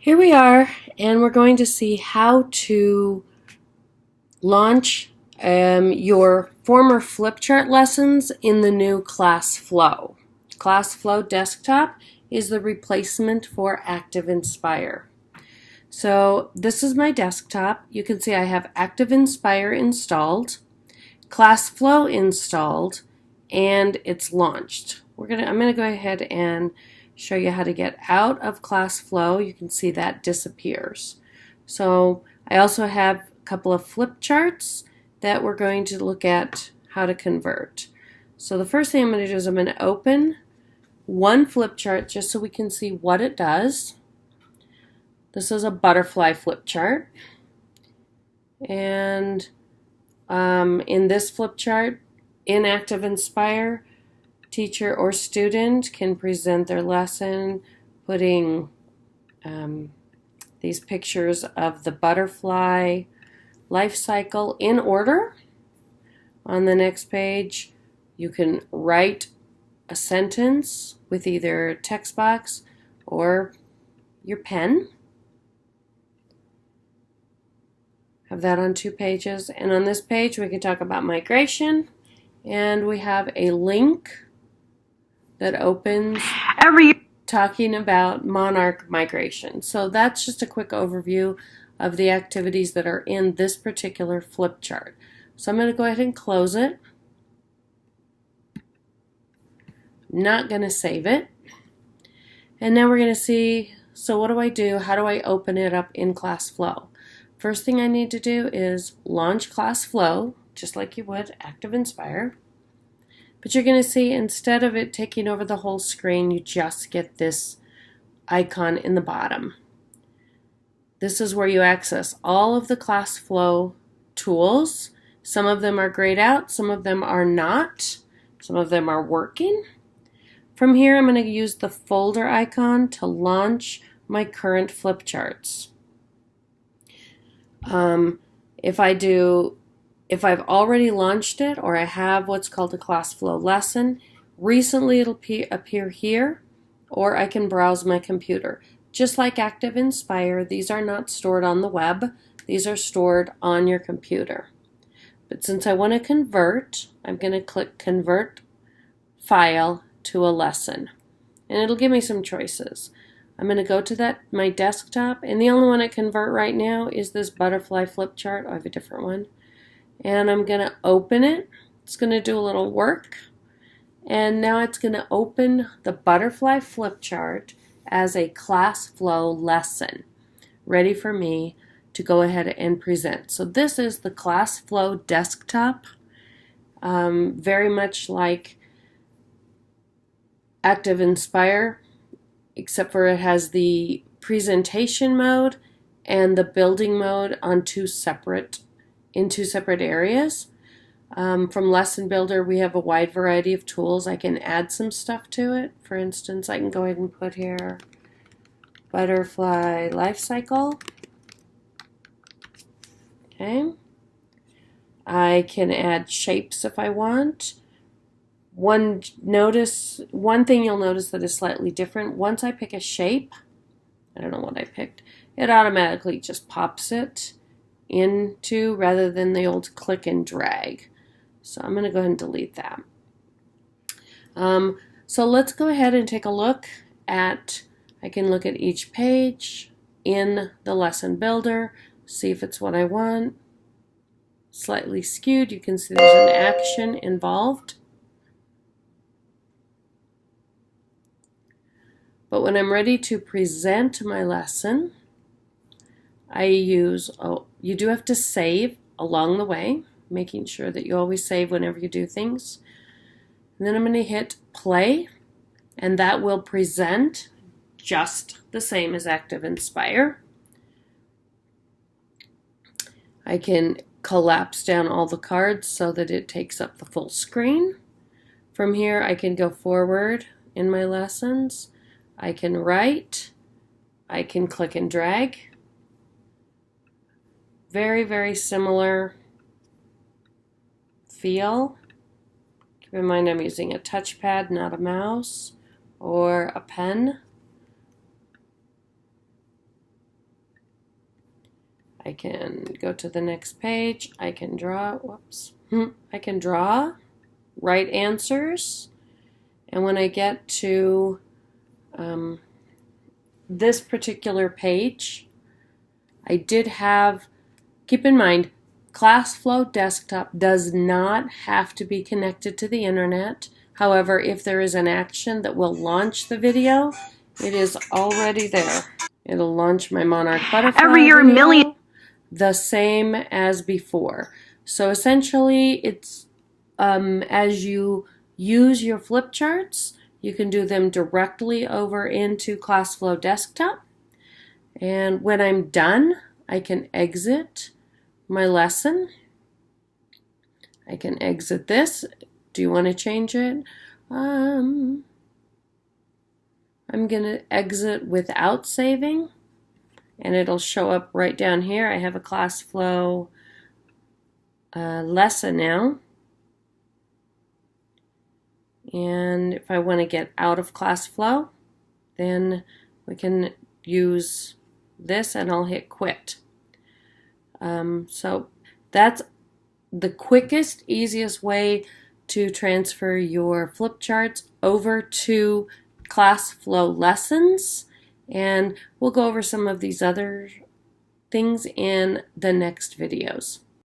Here we are, and we're going to see how to launch your former flip chart lessons in the new Classflow. Classflow Desktop is the replacement for Active Inspire. So this is my desktop. You can see I have Active Inspire installed, Classflow installed, and it's launched. I'm gonna go ahead and show you how to get out of Classflow. You can see that disappears. So I also have a couple of flip charts that we're going to look at how to convert. So the first thing I'm going to do is I'm going to open one flip chart just so we can see what it does. This is a butterfly flip chart, and in this flip chart, in Active Inspire, teacher or student can present their lesson putting these pictures of the butterfly life cycle in order. On the next page, you can write a sentence with either text box or your pen. Have that on 2 pages. And on this page, we can talk about migration, and we have a link that opens talking about monarch migration. So that's just a quick overview of the activities that are in this particular flip chart. So I'm going to go ahead and close it. Not going to save it. And now we're going to see, so what do? How do I open it up in Classflow? First thing I need to do is launch Classflow, just like you would Active Inspire. But you're going to see instead of it taking over the whole screen, you just get this icon in the bottom. This is where you access all of the Classflow tools. Some of them are grayed out, some of them are not, some of them are working. From here, I'm going to use the folder icon to launch my current flip charts. If I've already launched it, or I have what's called a Classflow lesson, recently it'll appear here, or I can browse my computer. Just like Active Inspire, these are not stored on the web. These are stored on your computer. But since I want to convert, I'm going to click Convert File to a Lesson. And it'll give me some choices. I'm going to go to my desktop, and the only one I convert right now is this butterfly flip chart. I have a different one. And I'm going to open it. It's going to do a little work. And now it's going to open the butterfly flip chart as a Classflow lesson, ready for me to go ahead and present. So this is the Classflow desktop, very much like Active Inspire, except for it has the presentation mode and the building mode on two separate areas. From Lesson Builder, we have a wide variety of tools. I can add some stuff to it. For instance, I can go ahead and put here butterfly life cycle. Okay. I can add shapes if I want. One thing you'll notice that is slightly different. Once I pick a shape, I don't know what I picked, it automatically just pops it into, rather than the old click and drag. So I'm going to go ahead and delete that. So let's go ahead and take a look at, I can look at each page in the Lesson Builder, see if it's what I want. Slightly skewed, you can see there's an action involved. But when I'm ready to present my lesson, I use, you do have to save along the way, making sure that you always save whenever you do things. And then I'm going to hit play, and that will present just the same as Active Inspire. I can collapse down all the cards so that it takes up the full screen. From here, I can go forward in my lessons. I can write. I can click and drag. Very, very similar feel. Keep in mind I'm using a touchpad, not a mouse or a pen. I can go to the next page. I can draw, whoops. I can draw right answers. And when I get to this particular page, I did have, keep in mind, Classflow desktop does not have to be connected to the internet. However, if there is an action that will launch the video, it is already there. It'll launch my monarch butterfly every year video, million the same as before. So essentially, it's as you use your flip charts, you can do them directly over into Classflow desktop. And when I'm done, I can exit my lesson. I can exit this. Do you want to change it? I'm going to exit without saving, and it'll show up right down here. I have a Classflow lesson now. And if I want to get out of Classflow, then we can use this and I'll hit quit. So that's the quickest, easiest way to transfer your flip charts over to Classflow lessons. And we'll go over some of these other things in the next videos.